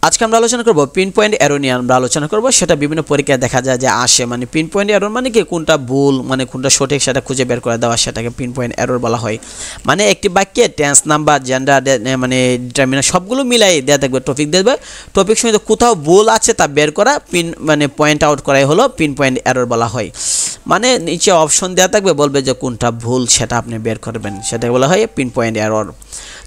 আজকে আমরা আলোচনা করব পিন পয়েন্ট এরর নিয়ে আমরা আলোচনা করব। সেটা বিভিন্ন পরীক্ষায় দেখা যায় যে আসে, মানে পিন পয়েন্ট এরর মানে কি কোনটা ভুল মানে কোনটা সঠিক সেটা খুঁজে বের করে দেওয়া, সেটাকে পিন পয়েন্ট এরর বলা হয়। মানে একটি বাক্যে টেন্স, নাম্বার, জেন্ডার, মানে ডিটারমিনার সবগুলো মিলাই দেওয়া থাকবে, টপিক দেবে, টপিক সঙ্গে কোথাও ভুল আছে তা বের করা, পিন মানে পয়েন্ট আউট করাই হলো পিন পয়েন্ট এরর বলা হয়। মানে নিচে অপশন দেওয়া থাকবে, বলবে যে কোনটা ভুল সেটা আপনি বের করবেন, সেটাকে বলা হয় পিন পয়েন্ট এরর।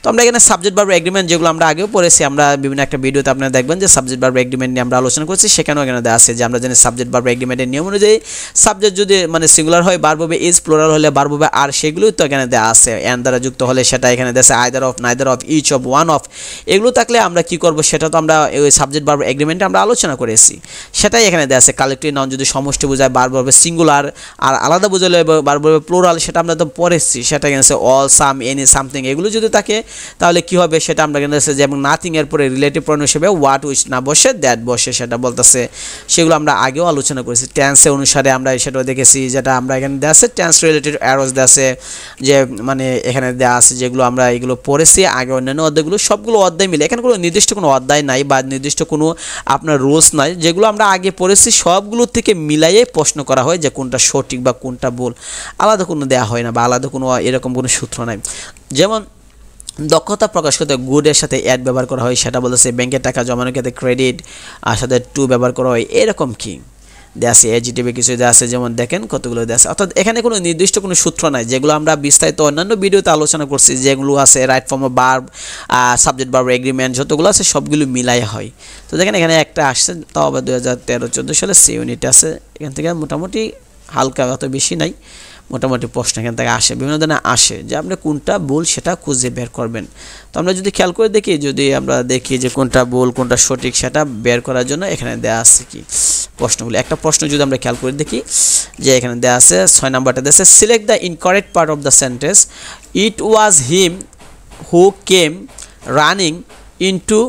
তো আমরা এখানে সাবজেক্ট ভার্ব এগ্রিমেন্ট যেগুলো আমরা আগেও পড়েছি, আমরা বিভিন্ন একটা ভিডিওতে আপনারা দেখবেন যে সাবজেক্ট ভার্ব এগ্রিমেন্ট নিয়ে আমরা আলোচনা করছি, সেখানেও এখানে দেওয়া আছে যে আমরা জানি সাবজেক্ট ভার্ব এগ্রিমেন্টের নিয়ম অনুযায়ী সাবজেক্ট যদি মানে সিঙ্গুলার হয় ভার্ব হবে ইজ, প্লুরাল হলে ভার্ব হবে আর, সেগুলোই তো এখানে দেওয়া আছে। এন্ড দ্বারা যুক্ত হলে সেটা এখানে দেওয়া আছে either of, neither of, each of, one of, এগুলো থাকলে আমরা কি করব সেটা তো আমরা ওই সাবজেক্ট ভার্ব এগ্রিমেন্টে আমরা আলোচনা করেছি, সেটাই এখানে দেওয়া আছে। কালেক্টিভ নাউন যদি সমষ্টি বোঝায় ভার্ব হবে সিঙ্গুলার, আর আলাদা বোঝালে ভার্ব হবে প্লুরাল, সেটা আমরা তো পড়েছি, সেটা এখানে আছে অল, সাম, এনি, সামথিং, এগুলো যদি থাকে তাহলে কি হবে সেটা আমরা এখানে আছে। যেমন নাথিং এর পরে রিলেটিভ প্রনাউন হিসেবে হোয়াট, উইচ না বসে দ্যাট বসে, সেটা বলতেছে, সেগুলো আমরা আগেও আলোচনা করেছি। টেন্সের অনুসারে আমরা সেটাও দেখেছি, যেটা আমরা এখানে দেওয়া আছে টেন্স রিলেটেড এরর্স দেওয়া আছে, যে মানে এখানে দেওয়া আছে যেগুলো আমরা এগুলো পড়েছি আগে অন্যান্য অধ্যায়গুলো, সবগুলো অধ্যায় মিলে, এখানে কোনো নির্দিষ্ট কোনো অধ্যায় নাই বা নির্দিষ্ট কোনো আপনার রুলস নাই, যেগুলো আমরা আগে পড়েছি সবগুলো থেকে মিলাইয়ে প্রশ্ন করা হয় যে কোনটা সঠিক বা কোনটা ভুল, আলাদা কোনো দেওয়া হয় না বা আলাদা কোনো এরকম কোনো সূত্র নাই। যেমন দক্ষতা প্রকাশ করতে গুডের সাথে অ্যাড ব্যবহার করা হয়, সেটা বলতেছে ব্যাংকের টাকা জমানোর ক্ষেত্রে ক্রেডিট আর সাথে টু ব্যবহার করা হয়, এরকম কি দেওয়া আছে, এজিটিভে কিছু দেওয়া আছে, যেমন দেখেন কতগুলো দেওয়া আছে। অর্থাৎ এখানে কোনো নির্দিষ্ট কোনো সূত্র নাই, যেগুলো আমরা বিস্তারিত অন্যান্য ভিডিওতে আলোচনা করছি, যেগুলো আছে right form of verb, subject verb agreement যতগুলো আছে সবগুলো মিলাই হয়। তো দেখেন এখানে একটা আসছে, তাও আবার 2013-14 সালে সি ইউনিট আছে, এখান থেকে মোটামুটি হালকা, অত বেশি নাই, মোটামুটি প্রশ্ন এখান থেকে আসে, বিভিন্ন ধরনের আসে, যে আপনি কোনটা ভুল সেটা খুঁজে বের করবেন। তো আমরা যদি খেয়াল করে দেখি, যদি আমরা দেখি যে কোনটা ভুল কোনটা সঠিক সেটা বের করার জন্য এখানে দেওয়া আছে কি প্রশ্নগুলো। একটা প্রশ্ন যদি আমরা খেয়াল করে দেখি, যে এখানে দেওয়া আছে 6 নাম্বারটা দেওয়া আছে, select the incorrect part of the sentence, it was him who came running into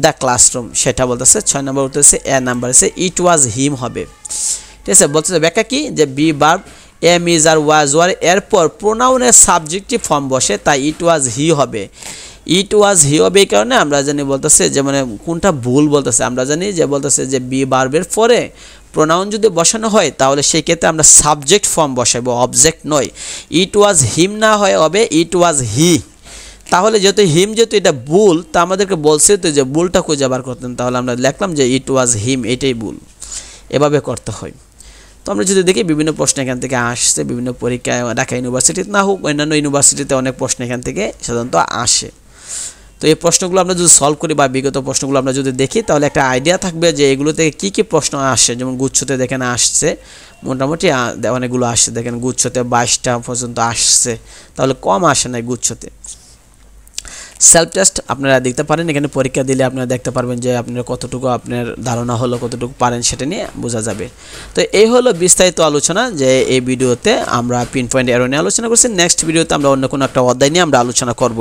the classroom, সেটা বলতেছে 6 নাম্বার উঠতেছে এ নাম্বার আছে ইট ওয়াজ হিম হবে, ঠিক আছে। বলতেছে ব্যাখ্যা কি, যে be verb am is are was were এরপর প্রোনাউনের সাবজেক্টিভ ফর্ম বসে, তাই ইট ওয়াজ হি হবে। ইট ওয়াজ হি হবে এই কারণে আমরা জানি বলতেছে যে মানে কোনটা ভুল বলতেছে, আমরা জানি যে বলতেছে যে বি ভার্বের পরে প্রোনাউন যদি বসানো হয় তাহলে সেই ক্ষেত্রে আমরা সাবজেক্ট ফর্ম বসাবো, অবজেক্ট নয়। ইট ওয়াজ হিম না হয় হবে ইট ওয়াজ হি। তাহলে যেহেতু হিম যেহেতু এটা ভুল, তা আমাদেরকে বলছে তো যে ভুলটা খুঁজে বার করতেন, তাহলে আমরা লিখলাম যে ইট ওয়াজ হিম, এটাই ভুল, এভাবে করতে হয়। তো আমরা যদি দেখি বিভিন্ন প্রশ্ন এখান থেকে আসছে, বিভিন্ন পরীক্ষায় ঢাকা ইউনিভার্সিটিতে না হোক অন্যান্য ইউনিভার্সিটিতে অনেক প্রশ্ন এখান থেকে সাধারণত আসে। তো এই প্রশ্নগুলো আমরা যদি সলভ করি বা বিগত প্রশ্নগুলো আমরা যদি দেখি তাহলে একটা আইডিয়া থাকবে যে এগুলো থেকে কী কী প্রশ্ন আসে। যেমন গুচ্ছতে দেখেন আসছে মোটামুটি অনেকগুলো আসছে, দেখেন গুচ্ছতে 22টা পর্যন্ত আসছে, তাহলে কম আসে না গুচ্ছতে। সেলফ টেস্ট আপনারা দেখতে পারেন, এখানে পরীক্ষা দিলে আপনারা দেখতে পারবেন যে আপনার কতটুকু আপনার ধারণা হলো, কতটুকু পারেন সেটা নিয়ে বোঝা যাবে। তো এই হলো বিস্তারিত আলোচনা, যে এই ভিডিওতে আমরা পিন পয়েন্ট এরর নিয়ে আলোচনা করছি। নেক্সট ভিডিওতে আমরা অন্য কোনো একটা অধ্যায় নিয়ে আমরা আলোচনা করব।